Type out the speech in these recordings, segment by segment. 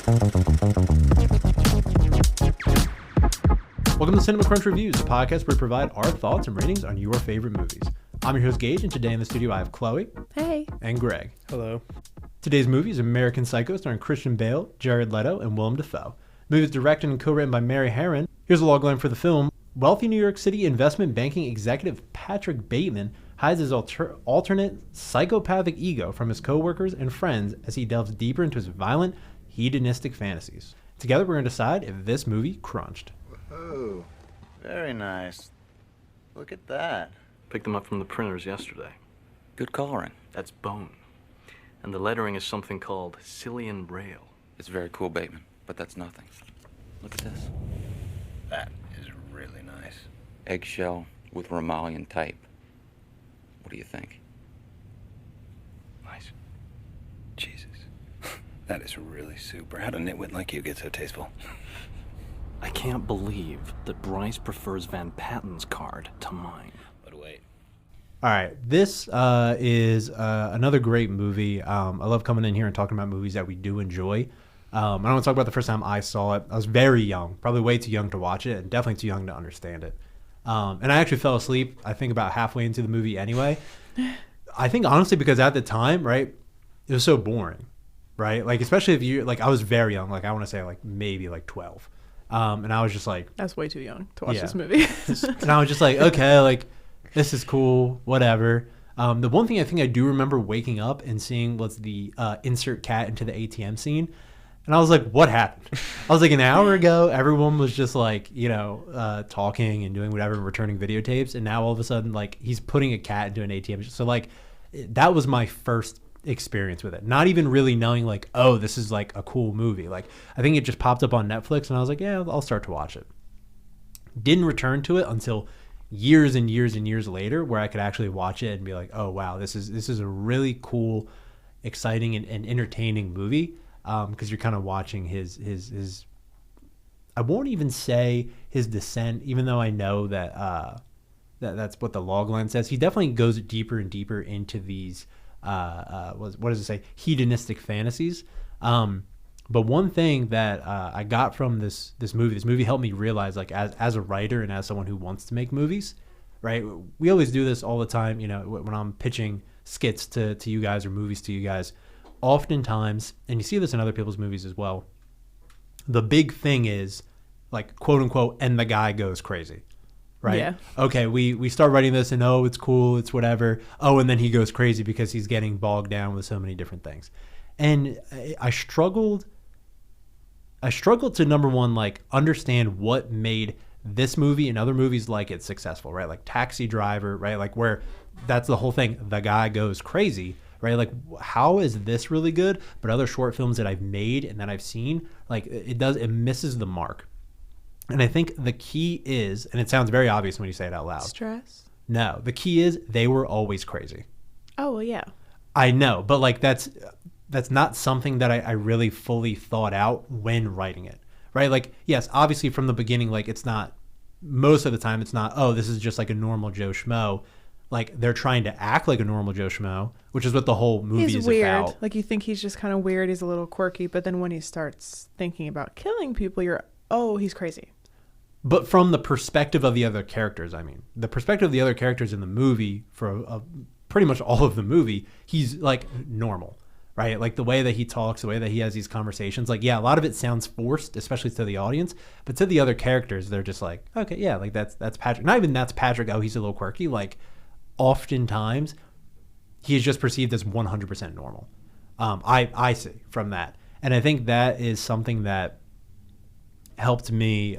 Welcome to Cinema Crunch Reviews, a podcast where we provide our thoughts and ratings on your favorite movies. I'm your host, Gage, and today in the studio I have Chloey. Hey. And Greg. Hello. Today's movie is American Psycho, starring Christian Bale, Jared Leto, and Willem Dafoe. The movie is directed and co-written by Mary Harron. Here's a logline for the film. Wealthy New York City investment banking executive Patrick Bateman hides his alternate psychopathic ego from his co-workers and friends as he delves deeper into his violent, hedonistic fantasies. Together, we're going to decide if this movie crunched. Whoa, very nice. Look at that. Picked them up from the printers yesterday. Good coloring. That's bone. And the lettering is something called Cillian Braille. It's very cool, Bateman, but that's nothing. Look at this. That is really nice. Eggshell with Romalian type. What do you think? Nice. Jesus. That is really super. How'd a nitwit like you get so tasteful? I can't believe that Bryce prefers Van Patten's card to mine. But wait. All right, this is another great movie. I love coming in here and talking about movies that we do enjoy. I don't want to talk about the first time I saw it. I was very young, probably way too young to watch it, and definitely too young to understand it. And I actually fell asleep, I think, about halfway into the movie anyway. I think, honestly, because at the time, right, it was so boring, right? Like, especially if you, like, I was very young. Like, I want to say, like, maybe, like, 12. And I was just like... That's way too young to watch this movie. And I was just like, okay, like, this is cool, whatever. The one thing I think I do remember waking up and seeing was the insert cat into the ATM scene. And I was like, what happened? I was like, an hour ago, everyone was just like, you know, talking and doing whatever, returning videotapes. And now all of a sudden, like, he's putting a cat into an ATM. So, like, that was my first experience with it. Not even really knowing, like, oh, this is, like, a cool movie. Like, I think it just popped up on Netflix, and I was like, yeah, I'll start to watch it. Didn't return to it until years and years and years later, where I could actually watch it and be like, oh, wow, this is a really cool, exciting, and entertaining movie. Because you're kind of watching his I won't even say his descent, even though I know that that's what the logline says. He definitely goes deeper and deeper into these what does it say, hedonistic fantasies. But one thing that I got from this movie helped me realize, like, as a writer and as someone who wants to make movies, right? We always do this all the time, you know, when I'm pitching skits to you guys or movies to you guys. Oftentimes, and you see this in other people's movies as well, the big thing is, like, quote unquote, and the guy goes crazy, right? Yeah. Okay, we start writing this and, oh, it's cool, it's whatever. Oh, and then he goes crazy because he's getting bogged down with so many different things. And I struggled to, number one, like, understand what made this movie and other movies like it successful, right? Like Taxi Driver, right? Like, where that's the whole thing, the guy goes crazy. Right, like, how is this really good? But other short films that I've made and that I've seen, like, it misses the mark. And I think the key is, and it sounds very obvious when you say it out loud. Stress? No, the key is they were always crazy. Oh, well, yeah. I know, but, like, that's not something that I really fully thought out when writing it, right? Like, yes, obviously from the beginning, like, it's not, most of the time it's not, oh, this is just like a normal Joe Schmo. Like, they're trying to act like a normal Joe Schmo, which is what the whole movie is weird. about. Like, you think he's just kind of weird. He's a little quirky. But then when he starts thinking about killing people, he's crazy. But from the perspective of the other characters, I mean. The perspective of the other characters in the movie, for pretty much all of the movie, he's, like, normal, right? Like, the way that he talks, the way that he has these conversations. Like, yeah, a lot of it sounds forced, especially to the audience. But to the other characters, they're just like, okay, yeah, like, that's Patrick. Not even that's Patrick, oh, he's a little quirky. Like, oftentimes he is just perceived as 100% normal. I see from that. And I think that is something that helped me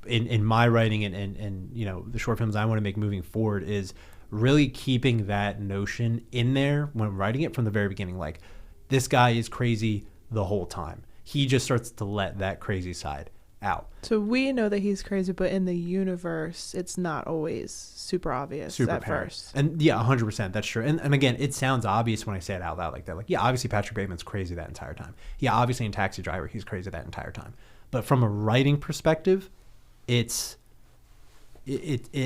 in my writing and you know, the short films I want to make moving forward, is really keeping that notion in there when writing it from the very beginning. Like, this guy is crazy the whole time. He just starts to let that crazy side out. So we know that he's crazy, but in the universe, it's not always super obvious at first. And yeah, 100%, that's true. And again, it sounds obvious when I say it out loud like that. Like, yeah, obviously Patrick Bateman's crazy that entire time. Yeah, obviously in Taxi Driver, he's crazy that entire time. But from a writing perspective, it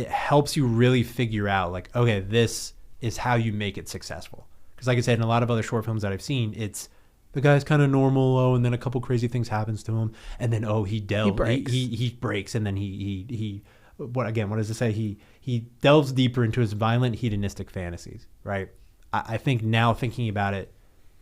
helps you really figure out, like, okay, this is how you make it successful. Because like I said, in a lot of other short films that I've seen, it's the guy's kind of normal, and then a couple crazy things happens to him, and then he breaks. He breaks, and then he what does it say? He delves deeper into his violent hedonistic fantasies, right? I think now thinking about it,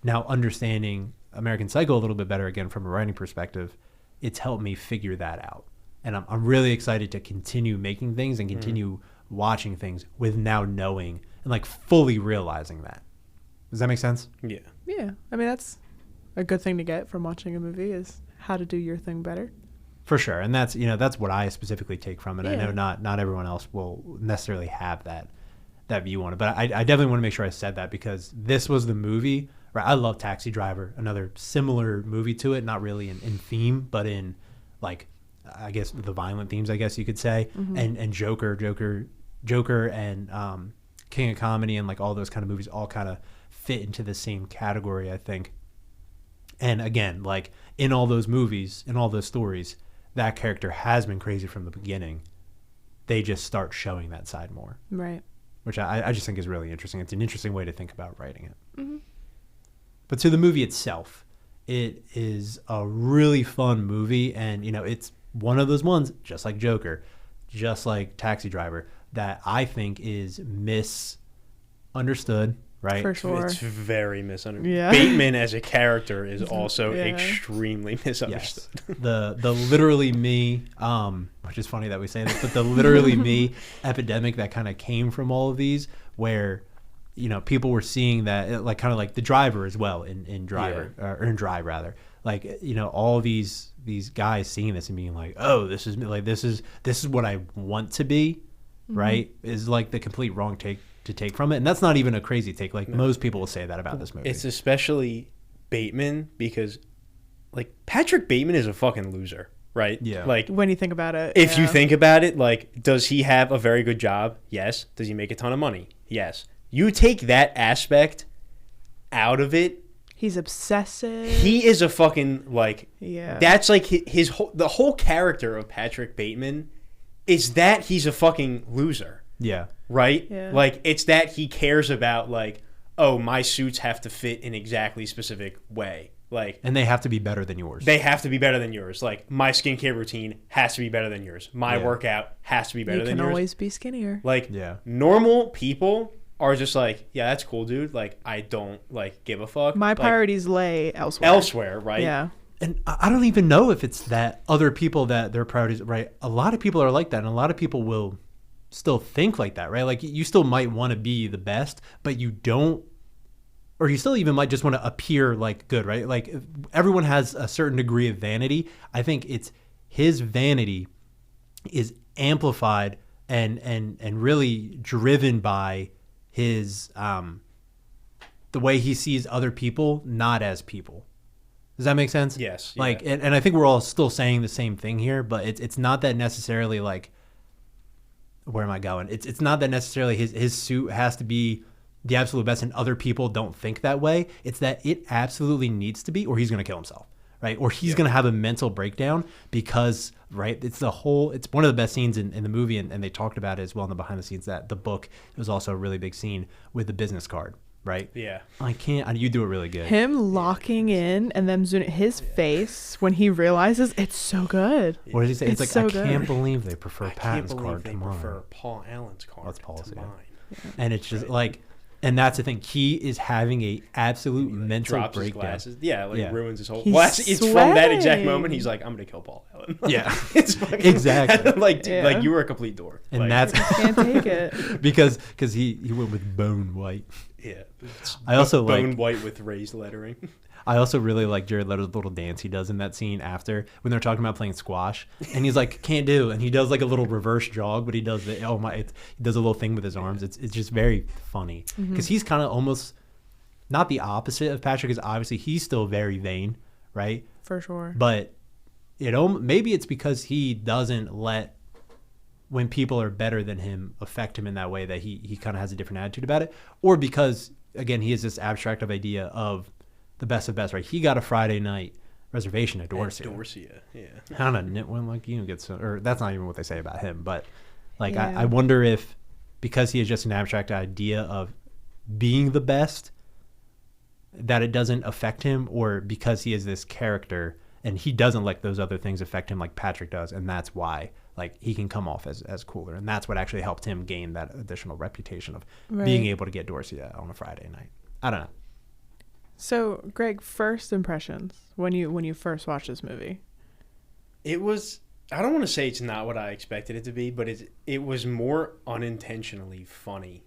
now understanding American Psycho a little bit better again from a writing perspective, it's helped me figure that out. And I'm really excited to continue making things and continue watching things with now knowing and like fully realizing that. Does that make sense? Yeah. Yeah. I mean, that's a good thing to get from watching a movie is how to do your thing better. For sure. And that's, that's what I specifically take from it. Yeah. I know not everyone else will necessarily have that view on it, but I definitely want to make sure I said that because this was the movie, right? I love Taxi Driver, another similar movie to it, not really in theme, but in like, I guess the violent themes, I guess you could say, and Joker and King of Comedy and like all those kind of movies all kind of fit into the same category, I think. And again, like in all those movies, in all those stories, that character has been crazy from the beginning. They just start showing that side more. Right. Which I just think is really interesting. It's an interesting way to think about writing it. Mm-hmm. But to the movie itself, it is a really fun movie. And, it's one of those ones, just like Joker, just like Taxi Driver, that I think is misunderstood, right? For sure. It's very misunderstood. Yeah. Bateman as a character is also extremely misunderstood. Yes. The literally me, which is funny that we say this, but the literally me epidemic that kind of came from all of these, where people were seeing that, like kind of like The Driver as well in Driver or in Drive rather, like all these guys seeing this and being like, oh, this is like this is what I want to be, right? Is like the complete wrong take to take from it, and that's not even a crazy take. Like most people will say that about this movie. It's especially Bateman because, like, Patrick Bateman is a fucking loser, right? Yeah. Like When you think about it. if you think about it, like, does he have a very good job? Yes. Does he make a ton of money? Yes. You take that aspect out of it. He's obsessive. He is a fucking like. Yeah. That's like the whole character of Patrick Bateman is that he's a fucking loser. Yeah. Right? Yeah. Like, it's that he cares about, like, oh, my suits have to fit in exactly specific way. Like, And they have to be better than yours. they have to be better than yours. Like, my skincare routine has to be better than yours. My Yeah. workout has to be better You than can yours. always be skinnier. Like, Yeah. normal people are just like, yeah, that's cool, dude. Like, I don't, like, give a fuck. My Like, priorities lay elsewhere. elsewhere, right? Yeah. And I don't even know if it's that other people that their priorities, right? A lot of people are like that, and a lot of people will still think like that, right? Like you still might want to be the best, but you don't, or you still even might just want to appear like good, right? Like everyone has a certain degree of vanity. I think it's his vanity is amplified and really driven by his the way he sees other people not as people. Does that make sense? Yes. Like, yeah. and I think we're all still saying the same thing here, but it's not that necessarily like, where am I going? It's not that necessarily his suit has to be the absolute best and other people don't think that way. It's that it absolutely needs to be, or he's going to kill himself, right? Or he's going to have a mental breakdown because, right, it's one of the best scenes in the movie, and they talked about it as well in the behind the scenes, that the book, it was also a really big scene with the business card, right? Yeah. You do it really good. Him locking in and then zooming his face when he realizes it's so good. What does he say? It's like, so I good. can't believe they prefer I can't Patton's believe card they to mine. prefer Paul Allen's card That's Paul's, to yeah. mine. And it's just like, and that's the thing. He is having a absolute mental Drops his breakdown. glasses. Yeah, like Yeah. ruins his whole. He's Well, it's from that exact sweating. moment he's like, I'm gonna kill Paul Allen. Yeah. It's fucking, Exactly. like, dude, Yeah. like you were a complete dork. And Like, that's Can't take it. because he went with bone white. yeah. It's I also bone like- white with raised lettering. I also really like Jared Leto's little dance he does in that scene after when they're talking about playing squash, and he's like, can't do, and he does like a little reverse jog, but he does he does a little thing with his arms. It's just very funny because he's kind of almost not the opposite of Patrick. Is obviously he's still very vain, right? For sure. But maybe it's because he doesn't let when people are better than him affect him in that way, that he kind of has a different attitude about it, or because again he has this abstract of idea of the best of best, right? He got a Friday night reservation at Dorsia. Dorsia, yeah. How a nitwin like you gets, or that's not even what they say about him, but like Yeah. I wonder if because he has just an abstract idea of being the best, that it doesn't affect him, or because he is this character and he doesn't let those other things affect him like Patrick does, and that's why like he can come off as cooler, and that's what actually helped him gain that additional reputation of being able to get Dorsey on a Friday night. I don't know. So, Greg, first impressions when you first watched this movie? It was, I don't want to say it's not what I expected it to be, but it was more unintentionally funny.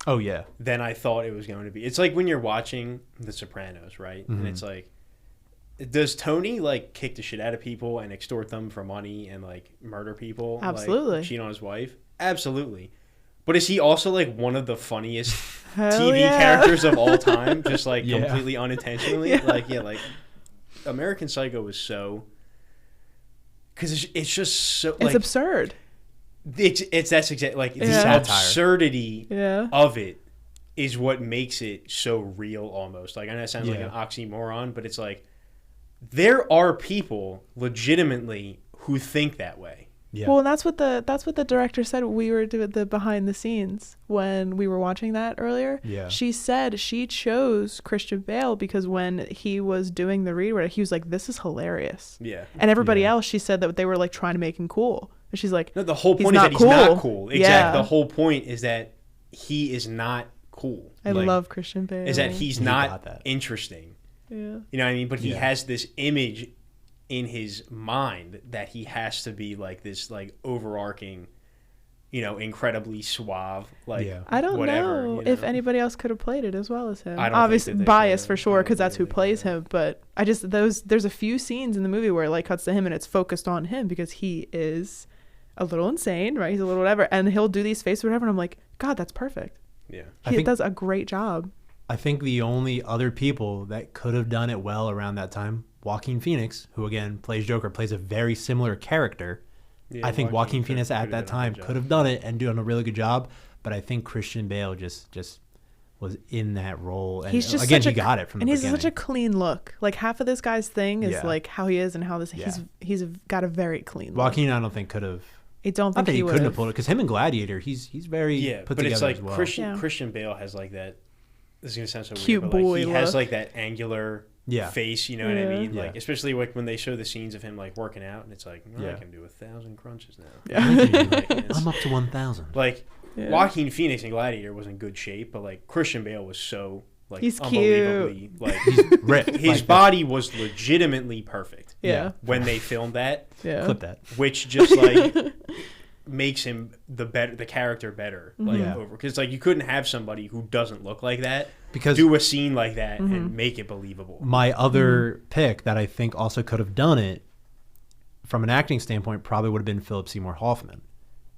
Oh yeah. Than I thought it was going to be. It's like when you're watching The Sopranos, right? Mm-hmm. And it's like, does Tony like kick the shit out of people and extort them for money and like murder people? Absolutely. Like, cheat on his wife? Absolutely. But is he also like one of the funniest Hell TV yeah. characters of all time? Just like Yeah. completely unintentionally? Yeah. Like American Psycho was so, because it's just so It's like absurd. it's that's exactly like the Yeah. absurdity Yeah. of it is what makes it so real almost. Like I know it sounds like Yeah. an oxymoron, but it's like there are people legitimately who think that way. Yeah. Well, that's what the director said. We were doing the behind the scenes when we were watching that earlier. Yeah. She said she chose Christian Bale because when he was doing the read, he was like, "This is hilarious." Yeah. And everybody Yeah. else, she said that they were like trying to make him cool. And she's like, No, the whole He's point is not that he's not cool. cool. Exactly. Yeah. The whole point is that he is not cool. "I Like, love Christian Bale." is that he's He got not that. interesting. Yeah. You know what I mean? But he Yeah. has this image in his mind that he has to be like this like overarching, you know, incredibly suave, like Yeah. I don't whatever, know you if know? anybody else could have played it as well as him. I don't think Obviously, that they bias could for have. sure I because don't that's who think they plays could have. him. But I just there's a few scenes in the movie where it like cuts to him and it's focused on him because he is a little insane, right? He's a little whatever, and he'll do these faces whatever, and I'm like, God, that's perfect. Yeah. I He think- does a great job. I think the only other people that could have done it well around that time, Joaquin Phoenix, who again plays Joker, plays a very similar character. Yeah, I think Joaquin Phoenix could at have that done a time good job. could have done it and done a really good job. But I think Christian Bale just was in that role, and He's just again such he got it from and the he's beginning. such a clean look. Like half of this guy's thing is Yeah. like how he is and how this Yeah. he's got a very clean look. Joaquin, I don't think could have. I don't Not think that he he couldn't would have pulled it, because him and Gladiator, he's very Yeah, put but together it's like as well. Yeah. Christian Bale has like that. This is gonna sound so Cute weird, but like boy he has look. like that angular Yeah. face. You know what I Yeah. mean? Yeah. Like especially like when they show the scenes of him like working out, and it's like I Yeah. can do 1,000 crunches now. Yeah. Like, it's- I'm up to 1,000. like Yeah. Joaquin Phoenix in Gladiator was in good shape, but like Christian Bale was so like He's unbelievably like Ripped. his Like, body was legitimately perfect Yeah. when they filmed that, Yeah. clip that. which just like makes him the character better like Yeah. over, because like you couldn't have somebody who doesn't look like that Because do a scene like that and make it believable. my other pick that I think also could have done it from an acting standpoint probably would have been Philip Seymour Hoffman.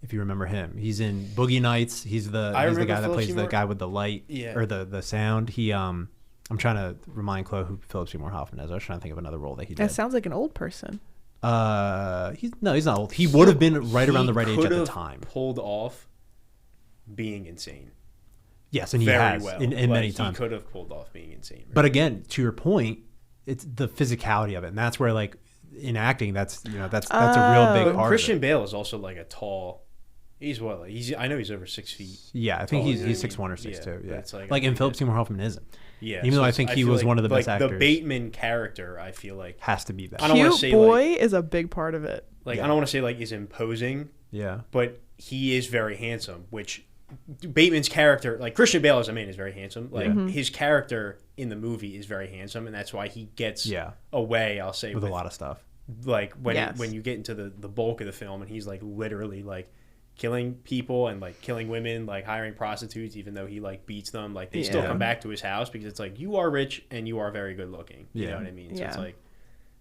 If you remember him, he's in Boogie Nights. He's the remember guy that Philip plays Seymour. the guy with the light Yeah. or the sound. He I'm trying to remind Chloe who Philip Seymour Hoffman is. I was trying to think of another role that he That did. sounds like an old person. He's not old. He would have been right around the right age He at the could have time. pulled off being insane Yes, and he very has well. in Like, many he times. could have pulled off being insane. But again, to your point, it's the physicality of it, and that's where like in acting, that's that's a real big But part. Christian of it. Bale is also like a tall. He's what? Like I know he's over 6 feet. Yeah, I think tall, he's you know what I 6'1" or mean? 6'2". Yeah, Yeah, but it's like, like I and think Philip that- Seymour Hoffman isn't. Yeah, Even though I think he feel was one of the best like actors. the Bateman character, I feel like Has to be that. I don't wanna Cute say, boy is a big part of it. like Yeah. I don't want to say like is imposing, Yeah, but he is very handsome. Which Bateman's character, like Christian Bale as a man, is very handsome. Like Yeah. his character in the movie is very handsome, and that's why he gets away. I'll say with a lot of stuff. like when Yes. when you get into the bulk of the film, and he's like literally like killing people and like killing women, like hiring prostitutes, even though he like beats them. Like they still Yeah. come back to his house because it's like you are rich and you are very good looking. You Yeah. know what I mean? So it's Yeah. like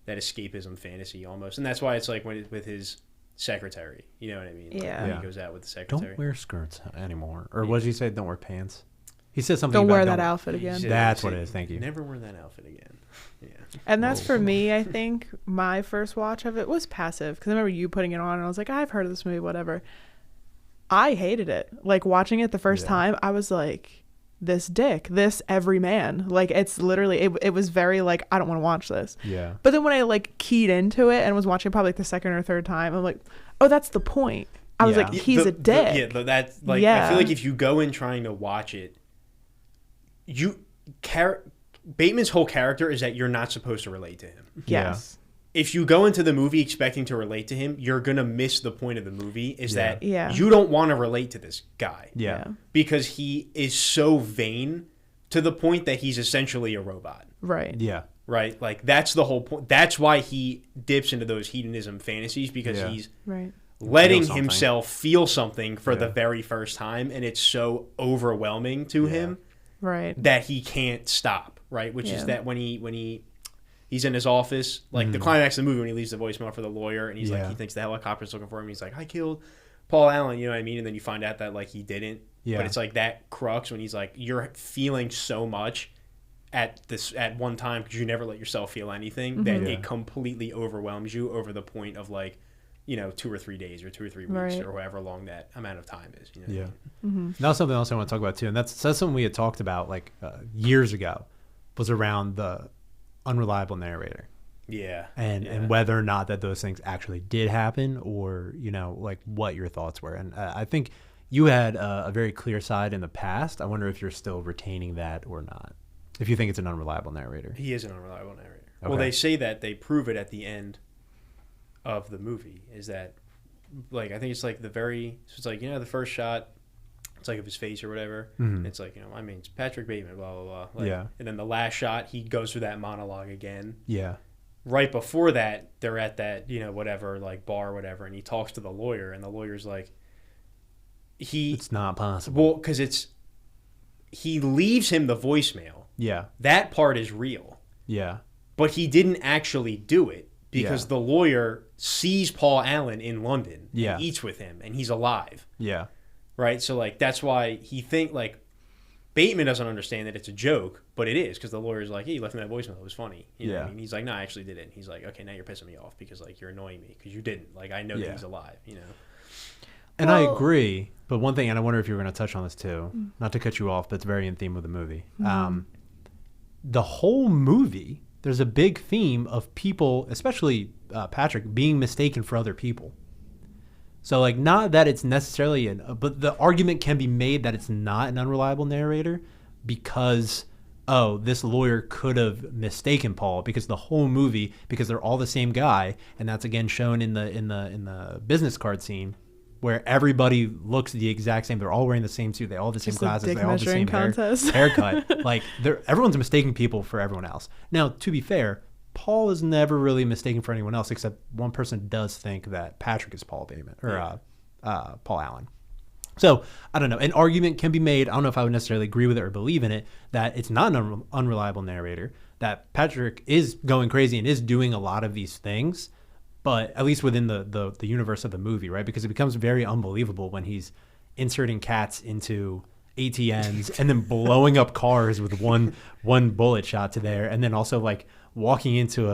that escapism fantasy almost, and that's why it's like when with his secretary. You know what I mean? Like, Yeah. when Yeah. he goes out with the secretary. Don't wear skirts anymore, or what did he say? Don't wear pants. He said something. Don't about wear that outfit He again. said- That's he what said, it is. Thank you. Never wear that outfit again. Yeah. And that's Whoa. for me, I think my first watch of it was passive because I remember you putting it on and I was like, I've heard of this movie, whatever. I hated it. Like watching it the first Yeah. time, I was like, this dick, this every man. Like it's literally, it was very like, I don't want to watch this. Yeah. But then when I like keyed into it and was watching probably like the second or third time, I'm like, oh, that's the point. I was Yeah. like, he's a dick. That's like I Yeah. feel like if you go in trying to watch it, Bateman's whole character is that you're not supposed to relate to him. Yes. If you go into the movie expecting to relate to him, you're going to miss the point of the movie is that Yeah. you don't want to relate to this guy. Yeah. Because he is so vain to the point that he's essentially a robot. Right. Yeah. Right? Like, that's the whole point. That's why he dips into those hedonism fantasies, because he's Right. letting Feel something. himself feel something for the Yeah. very first time, and it's so overwhelming to him Right. that he can't stop, right? Which is that when he's in his office, like the climax of the movie when he leaves the voicemail for the lawyer, and he's like, he thinks the helicopter's looking for him. He's like, I killed Paul Allen, you know what I mean? And then you find out that like he didn't. Yeah. But it's like that crux when he's like, you're feeling so much at one time because you never let yourself feel anything that it completely overwhelms you over the point of like, 2 or 3 days or 2 or 3 weeks or however long that amount of time is. You know what I mean? Mm-hmm. Now something else I want to talk about too, and that's something we had talked about like years ago, was around the unreliable narrator. Yeah. And whether or not that those things actually did happen, or like what your thoughts were. And I think you had a very clear side in the past. I wonder if you're still retaining that or not, if you think it's an unreliable narrator. He is an unreliable narrator. Okay. Well, they say that they prove it at the end of the movie, is that like I think it's like it's like the first shot, it's like of his face or whatever. It's like I mean it's Patrick Bateman, blah blah blah. Like, Yeah. And then the last shot, he goes through that monologue again. Yeah. Right before that, they're at that whatever like bar or whatever, and he talks to the lawyer, and the lawyer's like, It's not possible. well, because he leaves him the voicemail. Yeah. That part is real. Yeah. But he didn't actually do it because Yeah. the lawyer sees Paul Allen in London Yeah. and eats with him, and he's alive, Yeah. right? So, like, that's why Bateman doesn't understand that it's a joke, but it is because the lawyer's like, hey, you left me that voicemail. It was funny. You know what I Yeah. mean? He's like, no, I actually did it. And he's like, okay, now you're pissing me off because, like, you're annoying me because you didn't. Like, I know that he's alive, And I Well- agree, but one thing, and I wonder if you were going to touch on this too, not to cut you off, but it's very in theme with the movie. The whole movie, there's a big theme of people, especially Patrick, being mistaken for other people. So, like, not that it's necessarily but the argument can be made that it's not an unreliable narrator because, this lawyer could have mistaken Paul, because the whole movie, because they're all the same guy, and that's again shown in the business card scene, where everybody looks the exact same. They're all wearing the same suit. They all have the same Just a glasses. dick They all have the same measuring contest. haircut. Like, everyone's mistaking people for everyone else. Now, to be fair, Paul is never really mistaken for anyone else, except one person does think that Patrick is Paul Bateman or Paul Allen. So I don't know. An argument can be made. I don't know if I would necessarily agree with it or believe in it, that it's not an unreliable narrator, that Patrick is going crazy and is doing a lot of these things, but at least within the universe of the movie, right? Because it becomes very unbelievable when he's inserting cats into ATMs and then blowing up cars with one bullet shot to there, and then also like walking into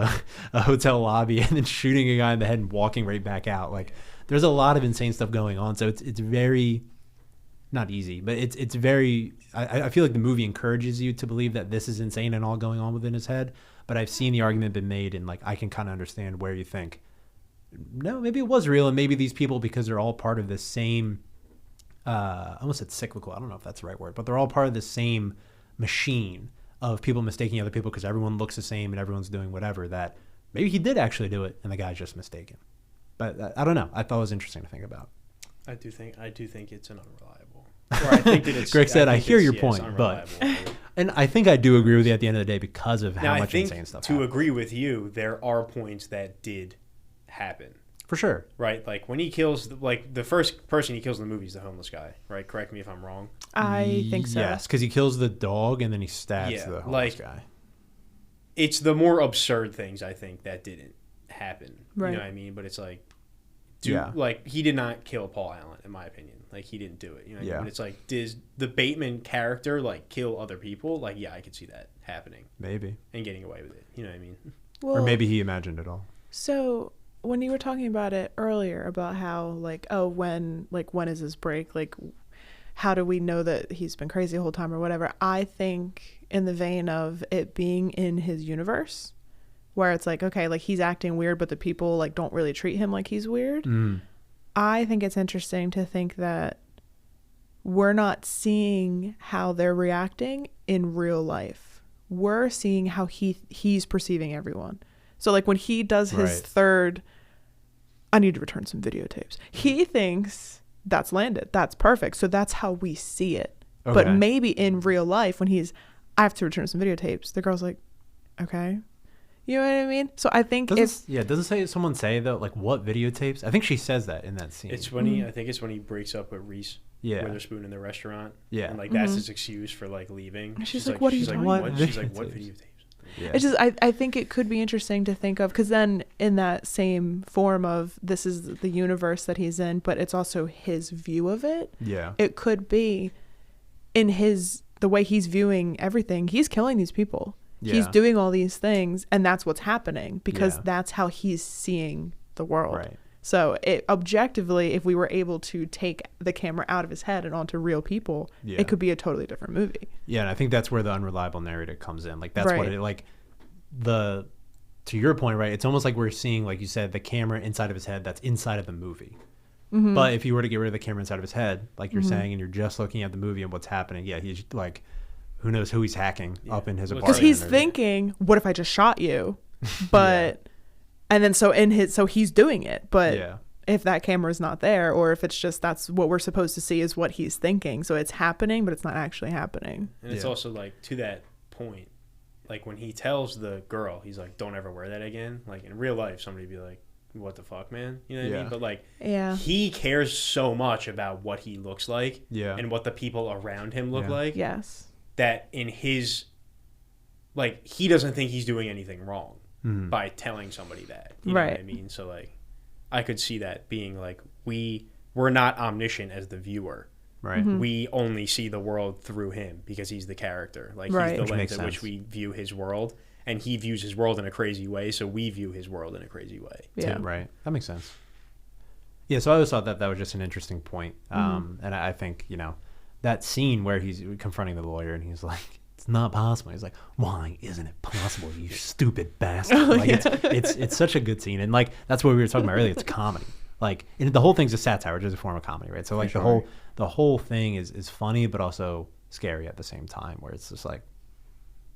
a hotel lobby and then shooting a guy in the head and walking right back out. Like, there's a lot of insane stuff going on. So it's very not easy, but it's very. I feel like the movie encourages you to believe that this is insane and all going on within his head. But I've seen the argument been made, and like I can kind of understand where you think, no, maybe it was real, and maybe these people, because they're all part of this same. I almost said cyclical. I don't know if that's the right word, but they're all part of the same machine of people mistaking other people because everyone looks the same and everyone's doing whatever. That maybe he did actually do it, and the guy's just mistaken. But I don't know. I thought it was interesting to think about. I do think it's an unreliable. Or I think that it's. Greg said, "I think hear it's- your it's point, but." unreliable. And I think I do agree with you at the end of the day because of how Now, much I think insane stuff to happened. agree with you, there are points that did happen. For sure. Right, like when he kills, like the first person he kills in the movie is the homeless guy. Right, correct me if I'm wrong. I think so. Yes, because he kills the dog and then he stabs Yeah, the homeless like- guy. It's the more absurd things I think that didn't happen. Right. You know what I mean? But it's like, Yeah. like he did not kill Paul Allen, in my opinion. Like he didn't do it. You know what I Yeah. mean? But it's like, does the Bateman character like kill other people? Like, yeah, I could see that happening Maybe. and getting away with it. You know what I mean? Well, Or maybe he imagined it all. So when you were talking about it earlier about how like, oh, when is his break? Like, how do we know that he's been crazy the whole time or whatever? I think in the vein of it being in his universe, where it's like, okay, like he's acting weird, but the people like don't really treat him like he's weird. I think it's interesting to think that we're not seeing how they're reacting in real life. we're seeing how he's perceiving everyone. So like when he does his Right. third, I need to return some videotapes, he thinks that's landed, that's perfect, so that's how we see it. But Okay. maybe in real life when he's, I have to return some videotapes, the girl's like, okay, you know what I mean? So I think doesn't someone say though, like, what videotapes? I think she says that in that scene. It's when he, I think it's when he breaks up with Reese. Yeah. Witherspoon in the restaurant. Yeah. And like that's his excuse for like leaving. And she's like, what are you talking about? She's like, what videotapes? Yeah. It's just I think it could be interesting to think of, because then in that same form of this is the universe that he's in, but it's also his view of it. Yeah. It could be in the way he's viewing everything. He's killing these people. Yeah. He's doing all these things, and that's what's happening because Yeah. that's how he's seeing the world. Right. So objectively, if we were able to take the camera out of his head and onto real people, Yeah. it could be a totally different movie. Yeah, and I think that's where the unreliable narrative comes in. Like that's what Right. it like to your point, right? It's almost like we're seeing, like you said, the camera inside of his head that's inside of the movie. Mm-hmm. But if you were to get rid of the camera inside of his head, like you're saying, and you're just looking at the movie and what's happening, yeah, he's like, who knows who he's hacking up in his Well, apartment. Because he's or- thinking, what if I just shot you? But and then so he's doing it, but Yeah. if that camera is not there, or if it's just that's what we're supposed to see is what he's thinking, so it's happening but it's not actually happening. And it's Yeah. also like to that point, like when he tells the girl, he's like, don't ever wear that again. Like in real life, somebody would be like, what the fuck, man? You know what I Yeah. mean? But like, Yeah. he cares so much about what he looks like Yeah. and what the people around him look Yeah. like Yes. that in his, like, he doesn't think he's doing anything wrong Mhm. by telling somebody that. You know what I Right. mean? So like, I could see that being like, we're not omniscient as the viewer. Right. Mm-hmm. We only see the world through him because he's the character. Like Right. he's Which the lens makes at which sense. we view his world, and he views his world in a crazy way, so we view his world in a crazy way. Yeah. Right. That makes sense. Yeah, so I always thought that was just an interesting point. And I think, that scene where he's confronting the lawyer and he's like, it's not possible. He's like, why isn't it possible, you stupid bastard? Like it's such a good scene. And like that's what we were talking about earlier. It's comedy. Like and the whole thing's a satire, which is a form of comedy, right? So like the whole thing is funny but also scary at the same time, where it's just like,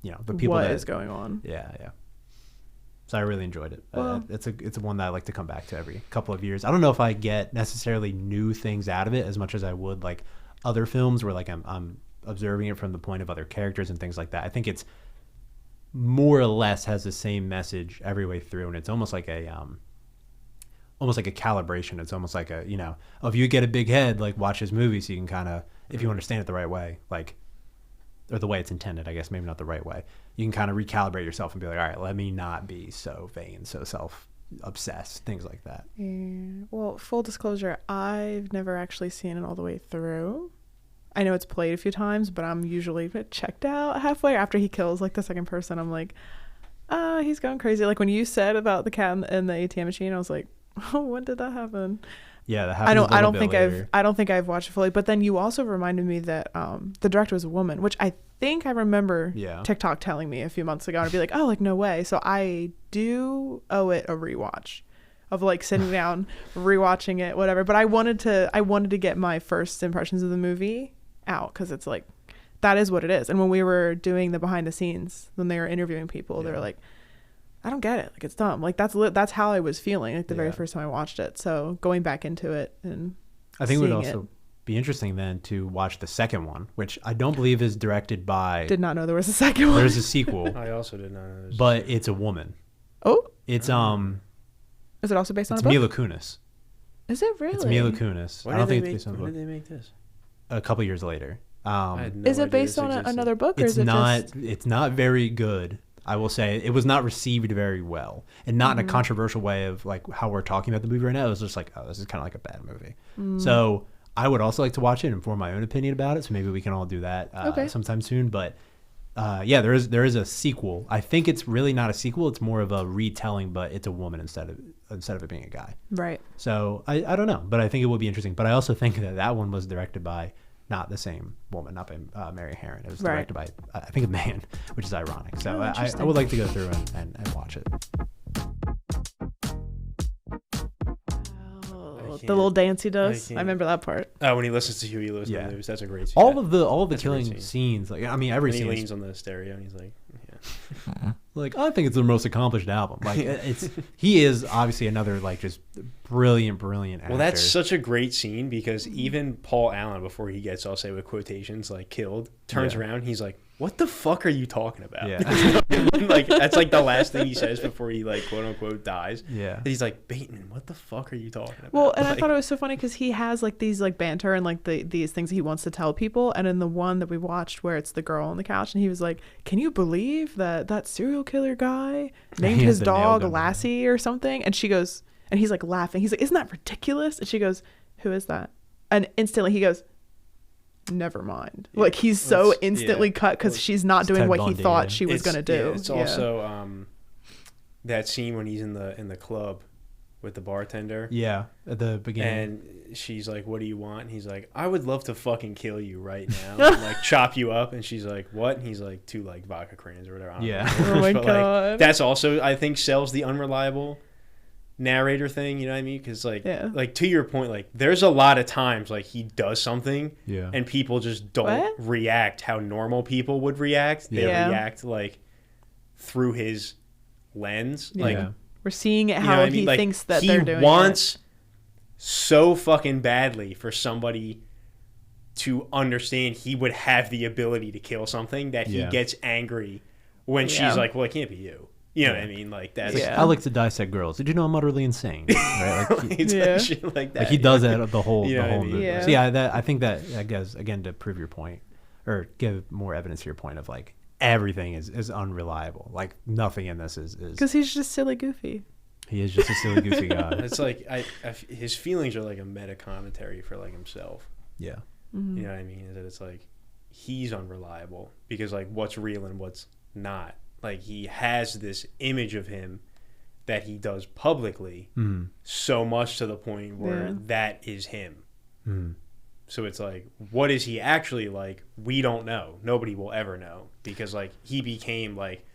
the people What that is going on? Yeah. So I really enjoyed it. Well- It's a one that I like to come back to every couple of years. I don't know if I get necessarily new things out of it as much as I would like other films where like I'm observing it from the point of other characters and things like that. I think it's more or less has the same message every way through, and it's almost like a calibration. It's almost like if you get a big head, like watch this movie so you can kind of, if you understand it the right way, like, or the way it's intended, I guess, maybe not the right way, you can kind of recalibrate yourself and be like, all right, let me not be so vain, so self-obsessed, things like that. Yeah. Well, full disclosure, I've never actually seen it all the way through. I know it's played a few times, but I'm usually checked out halfway after he kills like the second person. I'm like, he's going crazy. Like when you said about the cat in the ATM machine, I was like, oh, when did that happen? Yeah, that happens. I don't think I've watched it fully. But then you also reminded me that the director was a woman, which I think I remember TikTok telling me a few months ago. And I'd be like, oh, like no way. So I do owe it a rewatch of like sitting down, rewatching it, whatever. But I wanted to get my first impressions of the movie out because it's like that is what it is. And when we were doing the behind the scenes, when they were interviewing people, they were like, I don't get it. Like, it's dumb. Like, that's how I was feeling, like, the very first time I watched it. So, going back into it and I think it would also be interesting then to watch the second one, which I don't believe is directed by... Did not know there was a second one. There's a sequel. I also did not know. But it's a woman. Oh? It's, Is it also based on a it's book? Mila Kunis. Is it really? It's Mila Kunis. When I don't did think they it's based on a When book. did they make this? A couple years later. I had no Is it idea based this on existed. another book, or It's is it not. just... It's not very good. I will say it was not received very well, and not in a controversial way of like how we're talking about the movie right now. It was just like, oh, this is kind of like a bad movie. So I would also like to watch it and form my own opinion about it. So maybe we can all do that sometime soon. But yeah, there is a sequel. I think it's really not a sequel. It's more of a retelling, but it's a woman instead of it being a guy. Right. So I don't know, but I think it will be interesting. But I also think that one was directed by not the same woman, not by Mary Herron. It was directed by, I think, a man, which is ironic. So I would like to go through and watch it. Oh, the little dance he does. I remember that part. Oh, when he listens to Huey Lewis in Yeah. the news, that's a great scene. All of the That's a great killing scene. scenes, like I mean, every And he scene. leans on the stereo and he's like, yeah. Like, I think it's the most accomplished album. Like, he is obviously another like just brilliant actor. Well, that's such a great scene because even Paul Allen, before he gets, I'll say with quotations, like killed, turns around, he's like, "What the fuck are you talking about?" Yeah. Like that's like the last thing he says before he like quote unquote dies. Yeah. And he's like, "Bateman, what the fuck are you talking about?" Well, and like, I thought it was so funny because he has like these like banter and like these things he wants to tell people. And in the one that we watched where it's the girl on the couch and he was like, "Can you believe that serial killer guy named his dog Lassie or something?" And she goes, and he's like laughing. He's like, "Isn't that ridiculous?" And she goes, "Who is that?" And instantly he goes, "Never mind." Like he's so instantly cut because she's not doing what he thought she was gonna do. Yeah, it's also that scene when he's in the club with the bartender. Yeah, at the beginning. And she's like, "What do you want?" And he's like, "I would love to fucking kill you right now, and, like chop you up." And she's like, "What?" And he's like, "2 like vodka crayons or whatever." I don't know. Oh my But, God. like, that's also I think sells the unreliable narrator thing. You know what I mean? Because like to your point, like there's a lot of times like he does something, and people just don't react how normal people would react. They react like through his lens. Like we're seeing it how he like, thinks that they're doing. He wants so fucking badly for somebody to understand he would have the ability to kill something that he gets angry when she's like, "Well, it can't be you." You know what I mean? Like that's. I like to dissect girls. Did you know I'm utterly insane? Right? Like, shit like that. Like he does that the whole movie. Yeah. So yeah, I think that I guess again to prove your point or give more evidence to your point of like everything is unreliable. Like nothing in this is because he's just silly goofy. He is just a silly goofy guy. It's like his feelings are like a meta commentary for like himself. Yeah. Mm-hmm. You know what I mean? Is that it's like he's unreliable because like what's real and what's not. Like he has this image of him that he does publicly so much to the point where that is him. So it's like, what is he actually like? We don't know. Nobody will ever know because like he became like,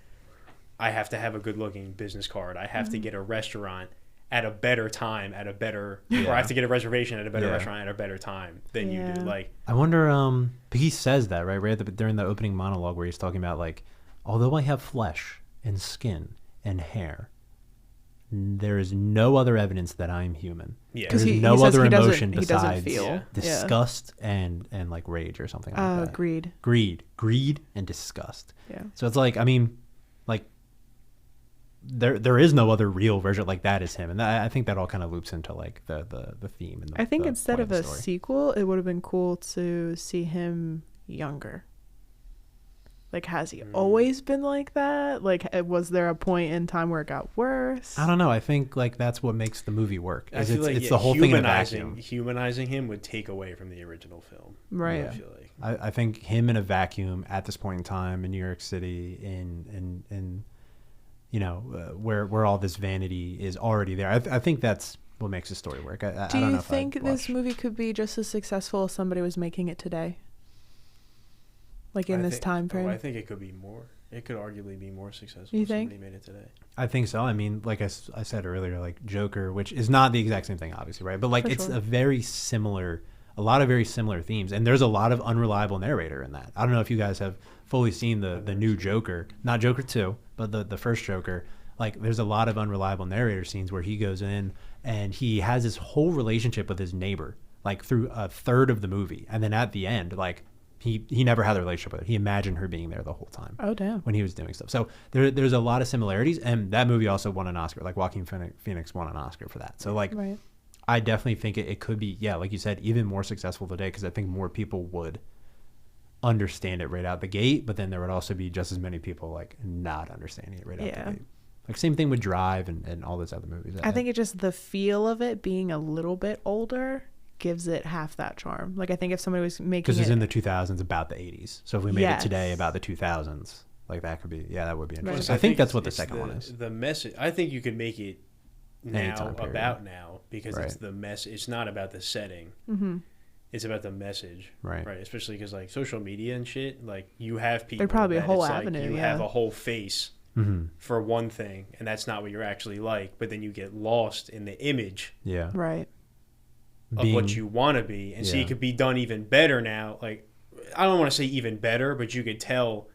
I have to have a good looking business card. I have to get a restaurant at a better time, or I have to get a reservation at a better restaurant at a better time than you do. Like, I wonder, he says that right during the opening monologue where he's talking about like, although I have flesh and skin and hair, there is no other evidence that I'm human. Yeah, there's no other emotion besides disgust and like rage or something like that. Greed and disgust. Yeah. So it's like, I mean, like there is no other real version like that is him, and I think that all kind of loops into like the theme. And I think instead of a sequel, it would have been cool to see him younger. Like, has he always been like that? Like, was there a point in time where it got worse? I don't know. I think like that's what makes the movie work. I feel like it's the whole thing in a vacuum. Humanizing him would take away from the original film. Right. I feel like. I think him in a vacuum at this point in time in New York City, in you know where all this vanity is already there. I think that's what makes the story work. I don't know. Do you think this movie could be just as successful if somebody was making it today? Like in this time frame? I think it could be more. It could arguably be more successful you if think? somebody made it today. I think so. I mean, like I said earlier, like Joker, which is not the exact same thing, obviously, right? But like it's a lot of very similar themes. And there's a lot of unreliable narrator in that. I don't know if you guys have fully seen the new Joker. Not Joker 2, but the first Joker. Like there's a lot of unreliable narrator scenes where he goes in and he has this whole relationship with his neighbor, like through a third of the movie. And then at the end, like, He never had a relationship with her. He imagined her being there the whole time. Oh, damn. When he was doing stuff. So there's a lot of similarities. And that movie also won an Oscar. Like Joaquin Phoenix won an Oscar for that. So like, I definitely think it could be, like you said, even more successful today because I think more people would understand it right out the gate. But then there would also be just as many people like not understanding it right out the gate. Like same thing with Drive and all those other movies. I think it's just the feel of it being a little bit older gives it half that charm. Like I think if somebody was making because it's in the 2000s about the 80s, so if we made it today about the 2000s, like that could be that would be interesting. I think that's what the second one is. The message. I think you could make it now about now because it's the message. It's not about the setting. It's about the message, right? Especially because like social media and shit, like you have people. There'd probably be a whole avenue. Like, you have a whole face for one thing, and that's not what you're actually like. But then you get lost in the image. Yeah. Right. Of what you want to be, and so it could be done even better now. Like I don't want to say even better, but you could tell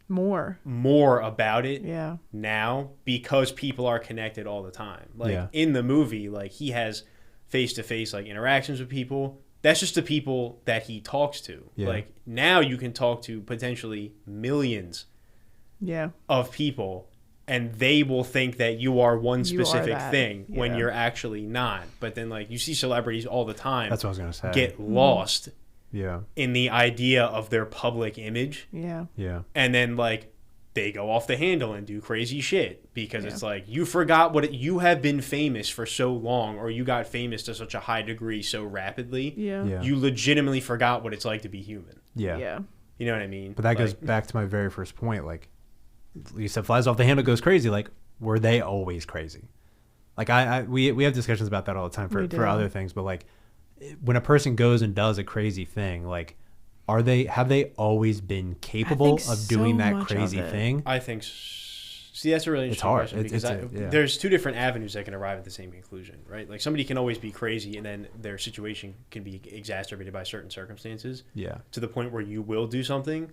more about it Yeah. now because people are connected all the time. Like Yeah. in the movie, like he has face-to-face like interactions with people. That's just the people that he talks to. Yeah. Like now you can talk to potentially millions Yeah. of people and they will think that you are one You are specific that. thing when Yeah. you're actually not. But then like you see celebrities all the time That's what I was gonna say. get lost Yeah. in the idea of their public image, Yeah. Yeah. and then like they go off the handle and do crazy shit because Yeah. it's like you forgot you have been famous for so long, or you got famous to such a high degree so rapidly. Yeah. Yeah. You legitimately forgot what it's like to be human. Yeah. Yeah. You know what I mean? But that goes Like, back to my very first point. Like, you said, flies off the handle goes crazy. Like, were they always crazy? Like, we have discussions about that all the time We for do. other things. But like, when a person goes and does a crazy thing, like, have they always been capable think of doing so that much crazy of it. thing? I think. See, that's a really It's interesting hard. question because Yeah. there's two different avenues that can arrive at the same conclusion, right? Like somebody can always be crazy, and then their situation can be exacerbated by certain circumstances Yeah. to the point where you will do something,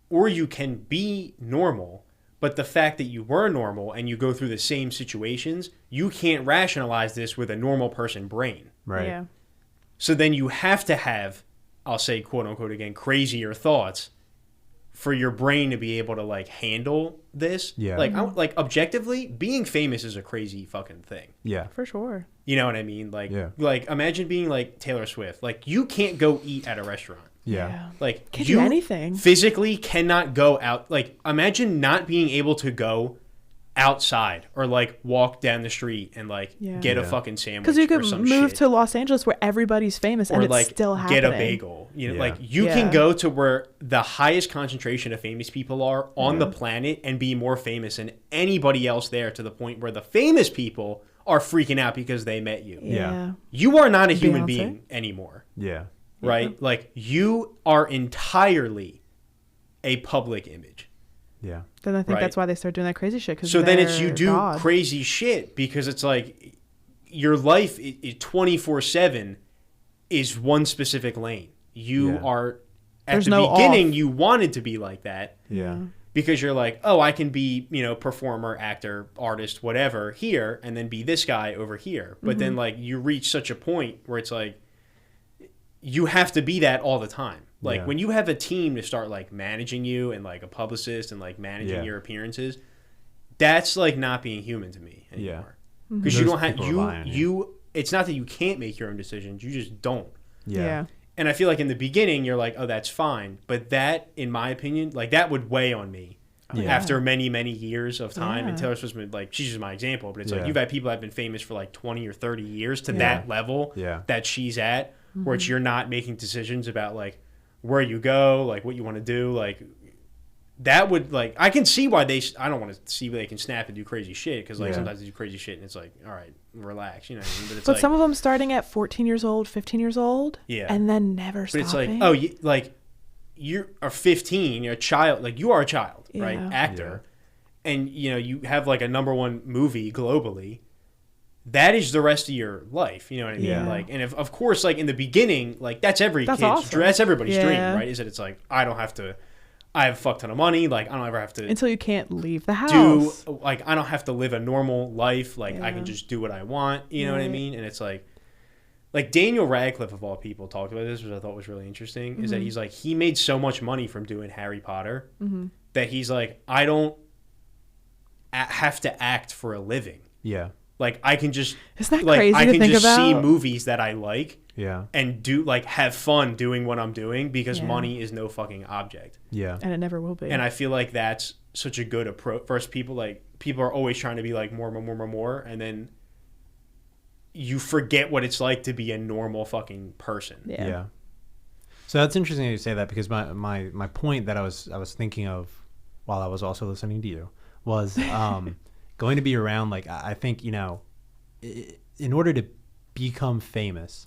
or you can be normal, but the fact that you were normal and you go through the same situations, you can't rationalize this with a normal person brain. Right. Yeah. So then you have to have, I'll say, quote unquote again, crazier thoughts for your brain to be able to like handle this. Yeah. Like, like objectively, being famous is a crazy fucking thing. Yeah. For sure. You know what I mean? Like, Yeah. like imagine being like Taylor Swift. Like, you can't go eat at a restaurant. Yeah. Like, Can't you do anything. physically cannot go out. Like, imagine not being able to go outside or like walk down the street and like Yeah. get a Yeah. fucking sandwich Because you or could some move shit. to Los Angeles where everybody's famous and Or it's like still happening. get a bagel. You know, Yeah. like you Yeah. can go to where the highest concentration of famous people are on the planet and be more famous than anybody else there, to the point where the famous people are freaking out because they met you. Yeah. You are not a human Beyonce. being anymore, Yeah. right? Like you are entirely a public image. Yeah. Then I think Right. that's why they start doing that crazy shit. Cause So then it's you they're do God. crazy shit because it's like your life 24/7 is one specific lane. You Yeah. are at There's the no beginning off. you wanted to be like that Yeah. because you're like, oh, I can be, you know, performer, actor, artist, whatever here, and then be this guy over here. But then like you reach such a point where it's like you have to be that all the time. Like Yeah. when you have a team to start like managing you and like a publicist and like managing Yeah. your appearances, that's like not being human to me anymore. Because you Those don't have people rely on you. It's not that you can't make your own decisions. You just don't. Yeah. And I feel like in the beginning you're like, oh, that's fine. But that, in my opinion, like that would weigh on me Yeah. after many, many years of time. And Yeah. Taylor Swift's been like, she's just my example, but it's Yeah. like you've had people that have been famous for like 20 or 30 years to Yeah. that level Yeah. that she's at, where it's you're not making decisions about like where you go, like what you want to do, like that would like I can see why I don't want to see where they can snap and do crazy shit because like Yeah. sometimes they do crazy shit and it's like, all right, relax, you know what I mean? But it's But like, some of them starting at 14 years old, 15 years old. Yeah. And then never but stopping. it's like, oh, like you are 15, you're a child, like you are a child, right? Yeah. Actor, and you know you have like a #1 movie globally. That is the rest of your life, you know what I mean? Yeah. Like, and if, of course, like in the beginning, like that's every That's kid's awesome. dream, that's everybody's dream, Yeah. right? Is that it's like I have a fuck ton of money, like I don't ever have to Until you can't leave the house. do like I don't have to live a normal life, like I Yeah. can just do what I want, you know what I Right. mean? And it's like Daniel Radcliffe of all people talked about this, which I thought was really interesting, is that he's like he made so much money from doing Harry Potter that he's like I don't have to act for a living. Yeah. Like I can just Isn't that like crazy I to can think just see about? movies that I like Yeah. and do like have fun doing what I'm doing because Yeah. money is no fucking object. Yeah. And it never will be. And I feel like that's such a good approach. First, people are always trying to be like more, and then you forget what it's like to be a normal fucking person. yeah. Yeah. So that's interesting that you say that because my point that I was thinking of while I was also listening to you was going to be around like I think, you know, in order to become famous,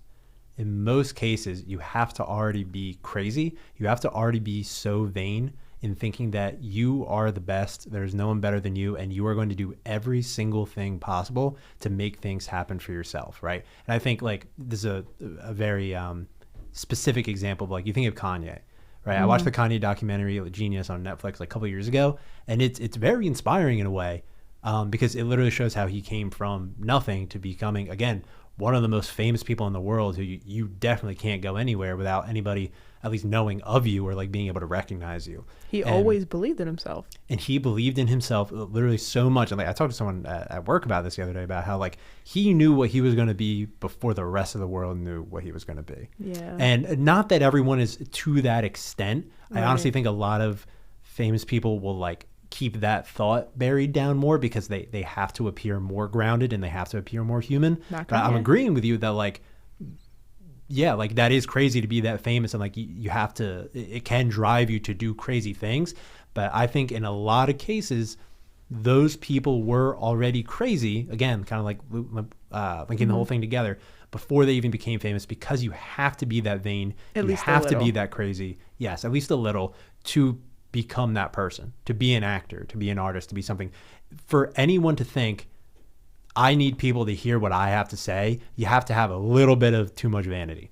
in most cases you have to already be crazy. You have to already be so vain in thinking that you are the best, there's no one better than you, and you are going to do every single thing possible to make things happen for yourself, right? And I think like this is a very specific example of like you think of Kanye, right? I watched the Kanye documentary Genius on Netflix like a couple years ago, and it's very inspiring in a way, because it literally shows how he came from nothing to becoming, again, one of the most famous people in the world, who you definitely can't go anywhere without anybody at least knowing of you or like being able to recognize you. He always believed in himself. And he believed in himself literally so much. And like, I talked to someone at work about this the other day, about how like he knew what he was going to be before the rest of the world knew what he was going to be. Yeah. And not that everyone is to that extent. Right. I honestly think a lot of famous people will like keep that thought buried down more because they have to appear more grounded and they have to appear more human. But I'm agreeing with you that like, yeah, like that is crazy to be that famous, and like you have to, it can drive you to do crazy things. But I think in a lot of cases, those people were already crazy, again, kind of like linking the whole thing together, before they even became famous, because you have to be that vain. At least you have to be that crazy. Yes, at least a little, to become that person, to be an actor, to be an artist, to be something. For anyone to think, I need people to hear what I have to say, you have to have a little bit of too much vanity.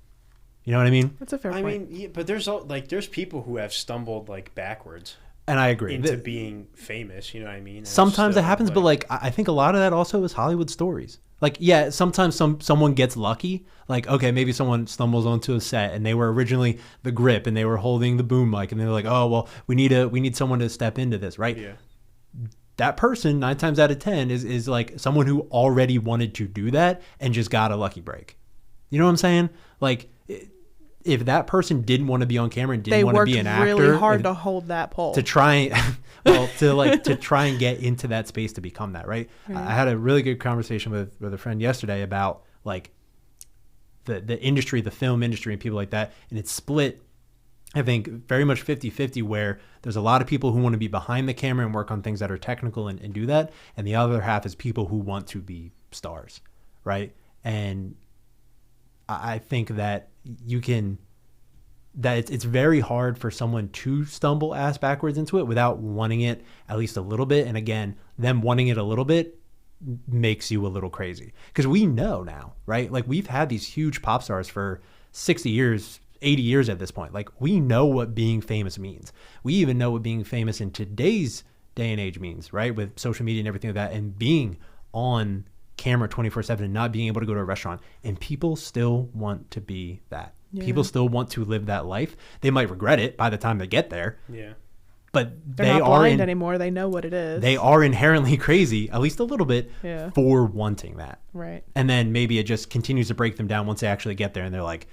You know what I mean? That's a fair point. I mean, yeah, but there's people who have stumbled like backwards. And I agree. Into being famous, you know what I mean? And sometimes it happens, but like I think a lot of that also is Hollywood stories. Like, yeah, sometimes someone gets lucky. Like, okay, maybe someone stumbles onto a set and they were originally the grip and they were holding the boom mic and they're like, oh well, we need someone to step into this, right? Yeah. That person 9 times out of 10 is like someone who already wanted to do that and just got a lucky break. You know what I'm saying? Like, if that person didn't want to be on camera and didn't want to be an actor, they worked really hard to hold that pole, to try, to try and get into that space to become that. Right? I had a really good conversation with a friend yesterday about like the industry, the film industry, and people like that, and it's split. I think very much 50-50, where there's a lot of people who want to be behind the camera and work on things that are technical and do that. And the other half is people who want to be stars. Right. And I think that it's very hard for someone to stumble ass backwards into it without wanting it at least a little bit. And again, them wanting it a little bit makes you a little crazy, because we know now, right? Like, we've had these huge pop stars for 60 years, 80 years at this point. Like, we know what being famous means. We even know what being famous in today's day and age means, right? With social media and everything like that, and being on camera 24/7 and not being able to go to a restaurant. And people still want to be that. Yeah. People still want to live that life. They might regret it by the time they get there. Yeah. But they're not blind anymore. They know what it is. They are inherently crazy, at least a little bit, for wanting that. Right. And then maybe it just continues to break them down once they actually get there, and they're like,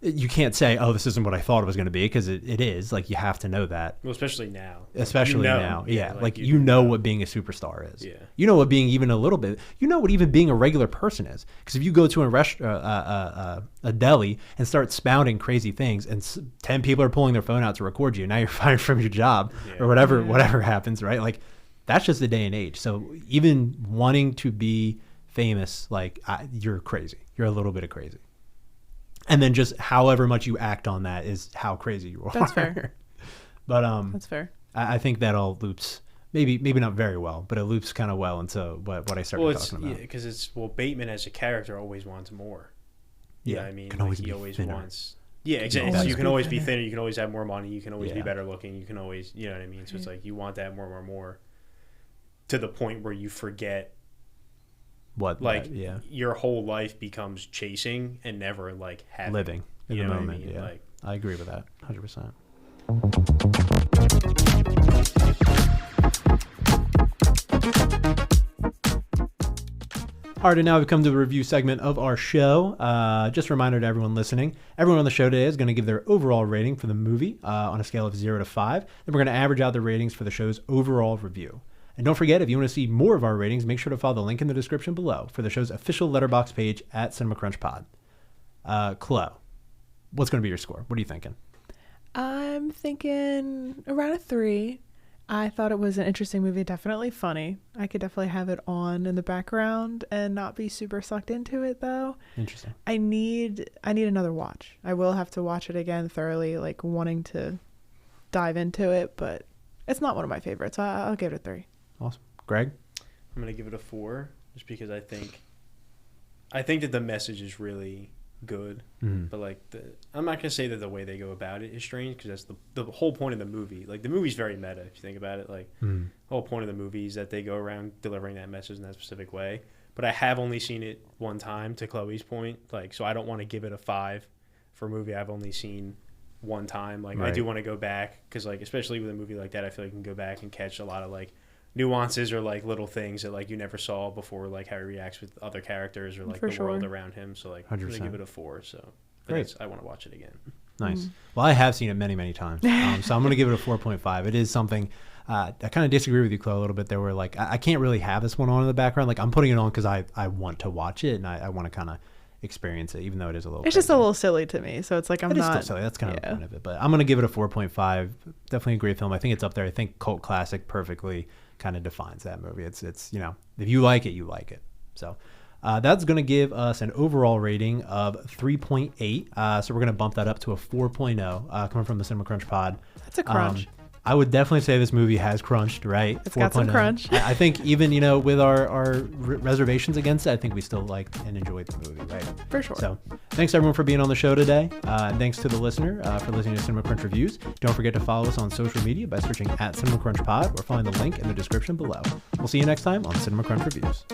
you can't say, oh, this isn't what I thought it was going to be, because it is. Like, you have to know that. Well, especially now. Especially now. Yeah. Like you know what being a superstar is. Yeah. You know what being even a little bit, you know what even being a regular person is. Because if you go to a deli and start spouting crazy things, and 10 people are pulling their phone out to record you, now you're fired from your job or whatever happens, right? Like, that's just the day and age. So even wanting to be famous, like, you're crazy. You're a little bit of crazy. And then just however much you act on that is how crazy you are. That's fair. But that's fair. I think that all loops, maybe not very well, but it loops kind of well into what I started talking about. Yeah, because Bateman as a character always wants more. You know what I mean? Can always he be always thinner. wants. Yeah, exactly. You can always be thinner. You can always have more money. You can always be better looking. You can always, you know what I mean? So it's like you want that more, to the point where you forget. Your whole life becomes chasing and never like living in the moment. I mean? Yeah, like, I agree with that 100%. All right, and now we've come to the review segment of our show. Just a reminder to everyone listening, everyone on the show today is going to give their overall rating for the movie on a scale of 0 to 5. Then we're going to average out the ratings for the show's overall review. And don't forget, if you want to see more of our ratings, make sure to follow the link in the description below for the show's official Letterboxd page at Cinema Crunch Pod. Chloe, what's going to be your score? What are you thinking? I'm thinking around a 3. I thought it was an interesting movie, definitely funny. I could definitely have it on in the background and not be super sucked into it, though. Interesting. I need another watch. I will have to watch it again thoroughly, like wanting to dive into it, but it's not one of my favorites. So I'll give it a 3. Awesome. Greg? I'm going to give it a 4 just because I think that the message is really good. Mhm. But like I'm not gonna say that the way they go about it is strange, because that's the whole point of the movie. Like the movie's very meta if you think about it. Like Mhm. the whole point of the movie is that they go around delivering that message in that specific way. But I have only seen it one time, to Chloe's point. Like, so I don't want to give it a 5 for a movie I've only seen one time. Like I Right. do want to go back, because like especially with a movie like that, I feel like you can go back and catch a lot of like nuances or like little things that like you never saw before, like how he reacts with other characters or like For the world sure. around him. So like I'm gonna 100%. give it a 4. So but Great. I want to watch it again. Nice. Well, I have seen it many, many times. So I'm going to give it a 4.5. It is something, I kind of disagree with you, Chloe, a little bit there, where like, I can't really have this one on in the background. Like I'm putting it on because I want to watch it, and I want to kind of experience it, even though it is a little It's just a crazy. little silly to me. So it's like I'm It is not. still silly. That's kind of the yeah. point of it. But I'm going to give it a 4.5. Definitely a great film. I think it's up there. I think cult classic perfectly kind of defines that movie. It's if you like it, you like it. So that's going to give us an overall rating of 3.8. So we're going to bump that up to a 4.0 coming from the Cinema Crunch Pod. That's a crunch. I would definitely say this movie has crunched, right? It's got some 4.0. crunch. I think even, with our reservations against it, I think we still liked and enjoyed the movie, right? For sure. So thanks everyone for being on the show today. And thanks to the listener for listening to Cinema Crunch Reviews. Don't forget to follow us on social media by searching @Cinema Crunch Pod or find the link in the description below. We'll see you next time on Cinema Crunch Reviews.